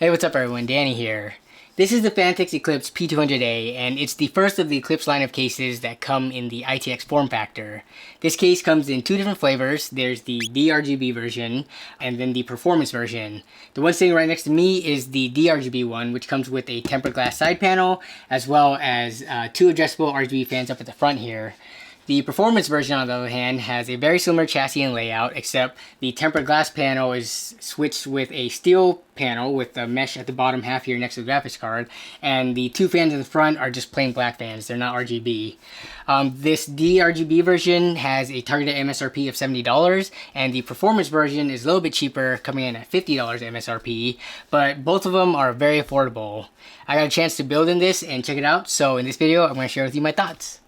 Hey, what's up everyone, Danny here. This is the Phanteks Eclipse P200A, and it's the first of the Eclipse line of cases that come in the ITX form factor. This case comes in two different flavors. There's the Rgb version, and then the performance version. The one sitting right next to me is the Rgb one, which comes with a tempered glass side panel, as well as two adjustable RGB fans up at the front here. The performance version, on the other hand, has a very similar chassis and layout, except the tempered glass panel is switched with a steel panel with a mesh at the bottom half here next to the graphics card, and the two fans in the front are just plain black fans. They're not RGB. This Rgb version has a targeted MSRP of $70, and the performance version is a little bit cheaper, coming in at $50 MSRP, but both of them are very affordable. I got a chance to build in this and check it out, so in this video I'm going to share with you my thoughts.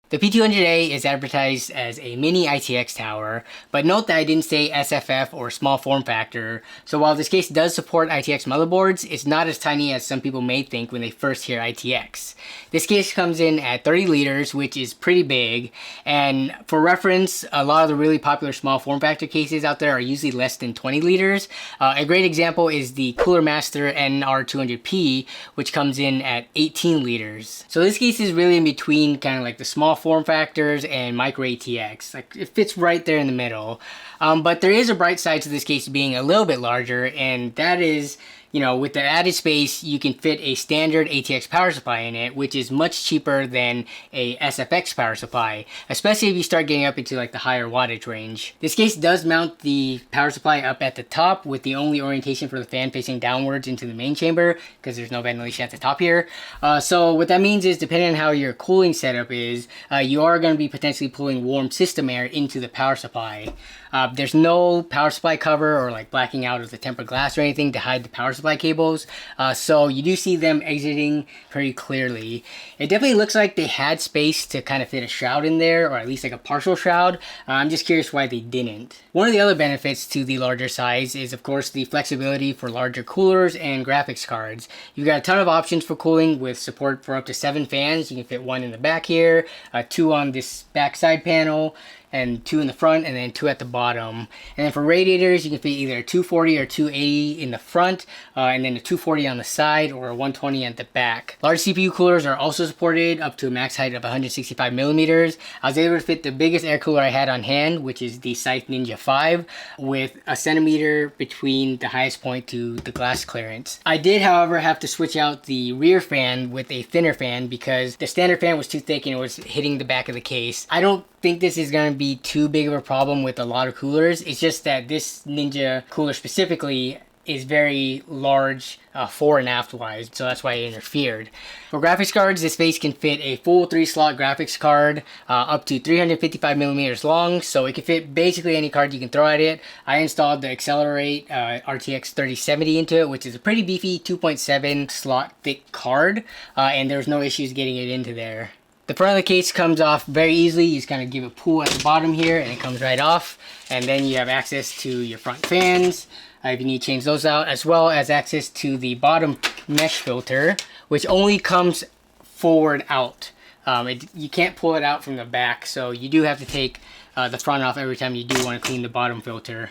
The P200A is advertised as a mini ITX tower, but note that I didn't say SFF or small form factor, so while this case does support ITX motherboards, it's not as tiny as some people may think when they first hear ITX. This case comes in at 30 liters, which is pretty big, and for reference, a lot of the really popular small form factor cases out there are usually less than 20 liters. A great example is the Cooler Master NR200P, which comes in at 18 liters. So this case is really in between kind of like the small form factors and micro ATX. Like, it fits right there in the middle. But there is a bright side to this case being a little bit larger, and that is, you know, with the added space, you can fit a standard ATX power supply in it, which is much cheaper than a SFX power supply, especially if you start getting up into like the higher wattage range. This case does mount the power supply up at the top, with the only orientation for the fan facing downwards into the main chamber, because there's no ventilation at the top here. So what that means is, depending on how your cooling setup is, you are going to be potentially pulling warm system air into the power supply. There's no power supply cover or like blacking out of the tempered glass or anything to hide the power supply cables, so you do see them exiting pretty clearly. It definitely looks like they had space to kind of fit a shroud in there, or at least like a partial shroud. I'm just curious why they didn't. One of the other benefits to the larger size is, of course, the flexibility for larger coolers and graphics cards. You've got a ton of options for cooling with support for up to 7 fans. You can fit one in the back here, 2 on this back side panel, and 2 in the front, and then 2 at the bottom. And then for radiators, you can fit either a 240 or 280 in the front, and then a 240 on the side, or a 120 at the back. Large CPU coolers are also supported up to a max height of 165 millimeters. I was able to fit the biggest air cooler I had on hand, which is the Scythe Ninja 5, with a centimeter between the highest point to the glass clearance. I did, however, have to switch out the rear fan with a thinner fan because the standard fan was too thick and it was hitting the back of the case. I don't think this is going to be too big of a problem with a lot of coolers. It's just that this Ninja cooler specifically is very large fore and aft wise, so that's why it interfered. For graphics cards, this face can fit a full 3-slot graphics card up to 355 millimeters long, so it can fit basically any card you can throw at it. I installed the Accelerate RTX 3070 into it, which is a pretty beefy 2.7 slot thick card, and there's no issues getting it into there. The front of the case comes off very easily. You just kind of give a pull at the bottom here and it comes right off. And then you have access to your front fans if you need to change those out, as well as access to the bottom mesh filter, which only comes forward out. You can't pull it out from the back, so you do have to take the front off every time you do want to clean the bottom filter.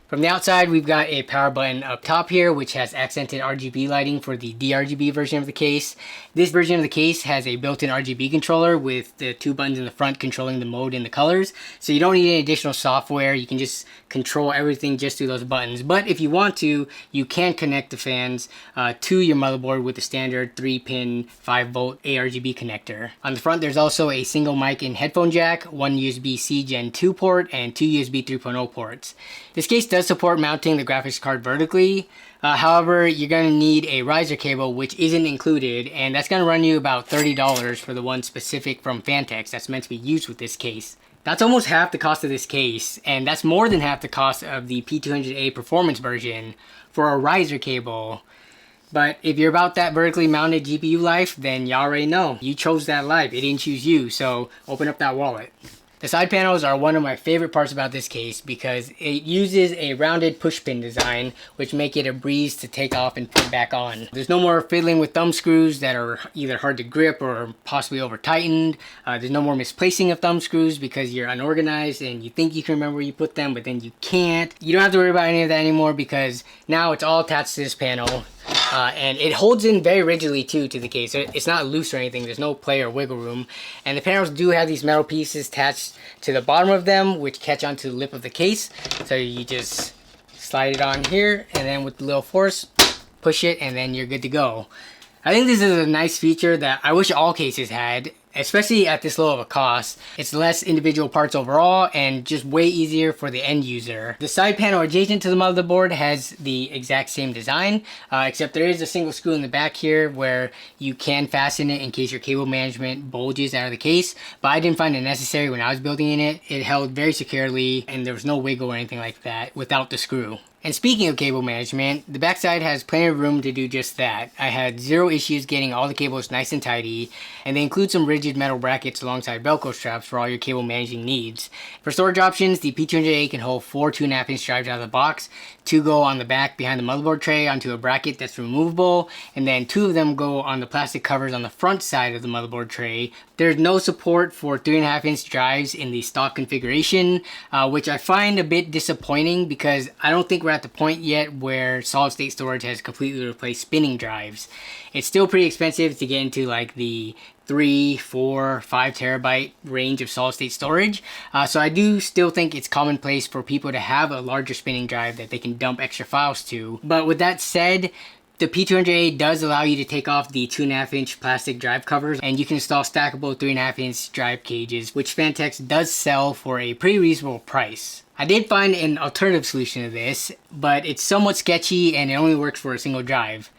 From the outside, we've got a power button up top here, which has accented RGB lighting for the Rgb version of the case. This version of the case has a built-in Rgb controller with the 2 buttons in the front controlling the mode and the colors. So you don't need any additional software. You can just control everything just through those buttons. But if you want to, you can connect the fans to your motherboard with the standard 3-pin 5-volt ARGB connector. On the front, there's also a single mic and headphone jack, 1 USB-C Gen 2 port, and 2 USB 3.0 ports. This case does support mounting the graphics card vertically. However, you're going to need a riser cable, which isn't included, and that's going to run you about $30 for the one specific from Phanteks that's meant to be used with this case. That's almost half the cost of this case, and that's more than half the cost of the P200A performance version for a riser cable. But if you're about that vertically mounted GPU life, then you already know. You chose that life. It didn't choose you, so open up that wallet. The side panels are one of my favorite parts about this case because it uses a rounded push pin design, which make it a breeze to take off and put back on. There's no more fiddling with thumb screws that are either hard to grip or possibly over tightened. There's no more misplacing of thumb screws because you're unorganized and you think you can remember where you put them, but then you can't. You don't have to worry about any of that anymore because now it's all attached to this panel. And it holds in very rigidly too to the case. It's not loose or anything. There's no play or wiggle room. And the panels do have these metal pieces attached to the bottom of them, which catch onto the lip of the case. So you just slide it on here, and then with a little force, push it, and then you're good to go. I think this is a nice feature that I wish all cases had, especially at this low of a cost. It's less individual parts overall and just way easier for the end user. The side panel adjacent to the motherboard has the exact same design, except there is a single screw in the back here where you can fasten it in case your cable management bulges out of the case, but I didn't find it necessary when I was building it. It held very securely and there was no wiggle or anything like that without the screw. And speaking of cable management, the backside has plenty of room to do just that. I had zero issues getting all the cables nice and tidy, and they include some rigid metal brackets alongside Velcro straps for all your cable managing needs. For storage options, the P200A can hold 4 2.5-inch drives out of the box. 2 go on the back behind the motherboard tray onto a bracket that's removable, and then 2 of them go on the plastic covers on the front side of the motherboard tray. There's no support for 3.5-inch drives in the stock configuration, which I find a bit disappointing because I don't think we're at the point yet where solid state storage has completely replaced spinning drives. It's still pretty expensive to get into like the 3, 4, 5 terabyte range of solid state storage. So I do still think it's commonplace for people to have a larger spinning drive that they can dump extra files to. But with that said, the P200A does allow you to take off the 2.5-inch plastic drive covers, and you can install stackable 3.5-inch drive cages, which Phanteks does sell for a pretty reasonable price. I did find an alternative solution to this, but it's somewhat sketchy and it only works for a single drive.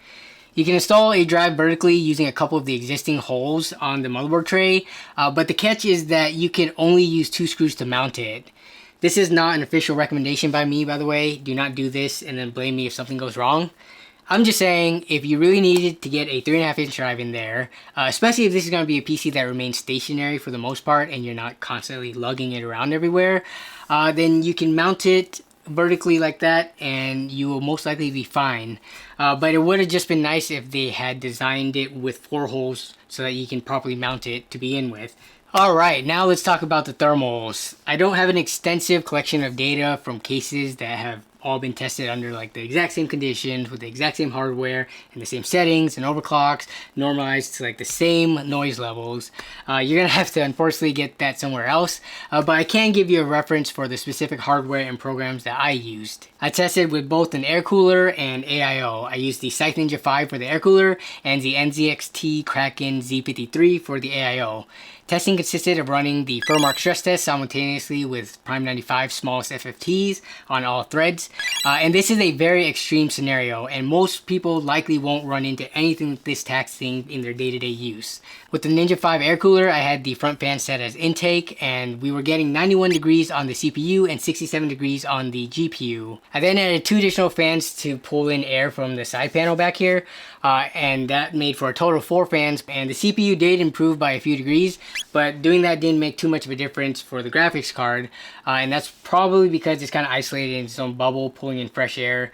You can install a drive vertically using a couple of the existing holes on the motherboard tray, but the catch is that you can only use 2 screws to mount it. This is not an official recommendation by me, by the way. Do not do this and then blame me if something goes wrong. I'm just saying, if you really needed to get a 3.5-inch drive in there, especially if this is going to be a PC that remains stationary for the most part and you're not constantly lugging it around everywhere, then you can mount it vertically like that and you will most likely be fine. But it would have just been nice if they had designed it with 4 holes so that you can properly mount it to begin with. Alright, now let's talk about the thermals. I don't have an extensive collection of data from cases that have all been tested under like the exact same conditions with the exact same hardware and the same settings and overclocks normalized to like the same noise levels. You're gonna have to unfortunately get that somewhere else, but I can give you a reference for the specific hardware and programs that I used. I tested with both an air cooler and AIO. I used the Scythe Ninja 5 for the air cooler and the NZXT Kraken Z53 for the AIO. Testing consisted of running the Furmark stress test simultaneously with Prime 95 smallest FFTs on all threads. And this is a very extreme scenario, and most people likely won't run into anything with this taxing in their day-to-day use. With the Ninja 5 air cooler, I had the front fan set as intake, and we were getting 91 degrees on the CPU and 67 degrees on the GPU. I then added 2 additional fans to pull in air from the side panel back here, and that made for a total of 4 fans, and the CPU did improve by a few degrees, but doing that didn't make too much of a difference for the graphics card, and that's probably because it's kind of isolated in its own bubble, pulling in fresh air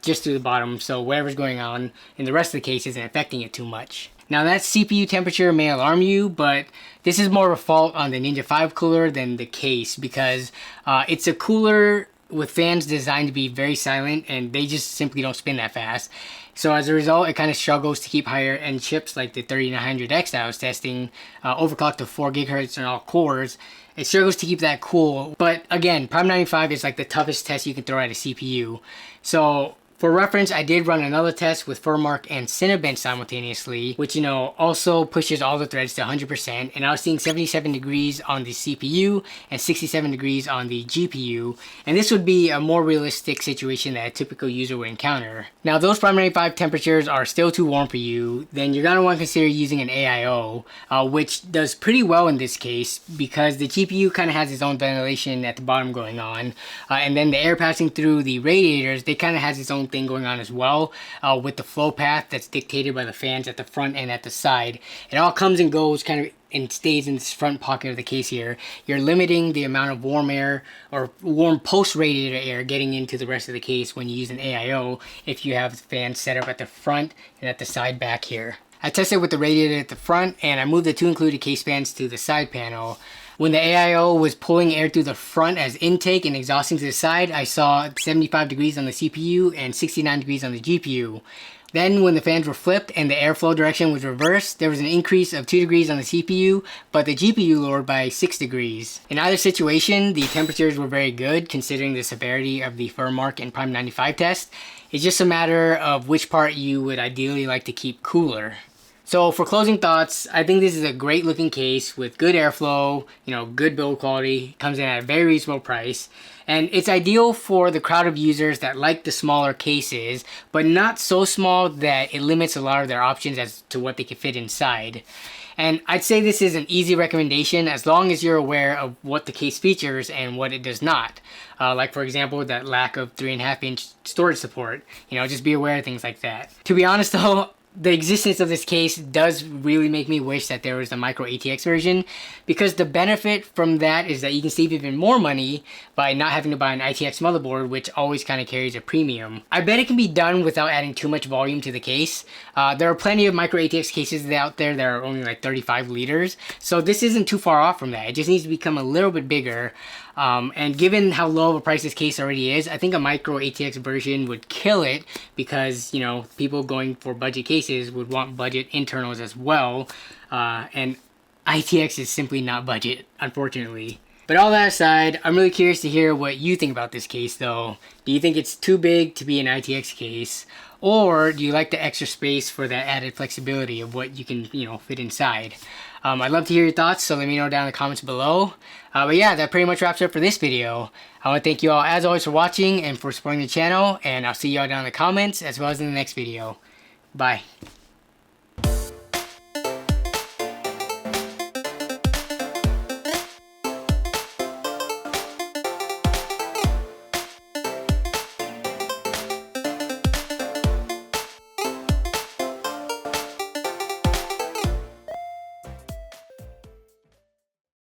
just through the bottom, so whatever's going on in the rest of the case isn't affecting it too much. Now that CPU temperature may alarm you, but this is more of a fault on the Ninja 5 cooler than the case, because it's a cooler with fans designed to be very silent and they just simply don't spin that fast. So as a result, it kind of struggles to keep higher end chips like the 3900X that I was testing, overclocked to 4 GHz on all cores. It struggles to keep that cool. But again, Prime 95 is like the toughest test you can throw at a CPU. So for reference, I did run another test with Furmark and Cinebench simultaneously, which, you know, also pushes all the threads to 100%, and I was seeing 77 degrees on the CPU and 67 degrees on the GPU, and this would be a more realistic situation that a typical user would encounter. Now, if those Prime 95 temperatures are still too warm for you, then you're going to want to consider using an AIO, which does pretty well in this case because the GPU kind of has its own ventilation at the bottom going on, and then the air passing through the radiators, they kind of has its own own thing going on as well with the flow path that's dictated by the fans at the front and at the side. It all comes and goes kind of and stays in this front pocket of the case here. You're limiting the amount of warm air or warm post-radiator air getting into the rest of the case when you use an AIO if you have the fans set up at the front and at the side back here. I tested with the radiator at the front and I moved the two included case fans to the side panel. When the AIO was pulling air through the front as intake and exhausting to the side, I saw 75 degrees on the CPU and 69 degrees on the GPU. Then when the fans were flipped and the airflow direction was reversed, there was an increase of 2 degrees on the CPU, but the GPU lowered by 6 degrees. In either situation, the temperatures were very good considering the severity of the Furmark and Prime 95 test. It's just a matter of which part you would ideally like to keep cooler. So for closing thoughts, I think this is a great looking case with good airflow, good build quality, comes in at a very reasonable price. And it's ideal for the crowd of users that like the smaller cases, but not so small that it limits a lot of their options as to what they can fit inside. And I'd say this is an easy recommendation as long as you're aware of what the case features and what it does not. Like for example, that lack of 3.5-inch storage support. Just be aware of things like that. To be honest though, the existence of this case does really make me wish that there was a micro ATX version, because the benefit from that is that you can save even more money by not having to buy an ITX motherboard, which always kind of carries a premium. I bet it can be done without adding too much volume to the case. There are plenty of micro ATX cases out there that are only like 35 liters, so this isn't too far off from that. It just needs to become a little bit bigger. And given how low of a price this case already is, I think a micro ATX version would kill it because, people going for budget cases would want budget internals as well. And ITX is simply not budget, unfortunately. But all that aside, I'm really curious to hear what you think about this case though. Do you think it's too big to be an ITX case? Or do you like the extra space for that added flexibility of what you can, fit inside? I'd love to hear your thoughts, so let me know down in the comments below. But yeah, that pretty much wraps up for this video. I want to thank you all as always for watching and for supporting the channel, and I'll see you all down in the comments as well as in the next video. Bye.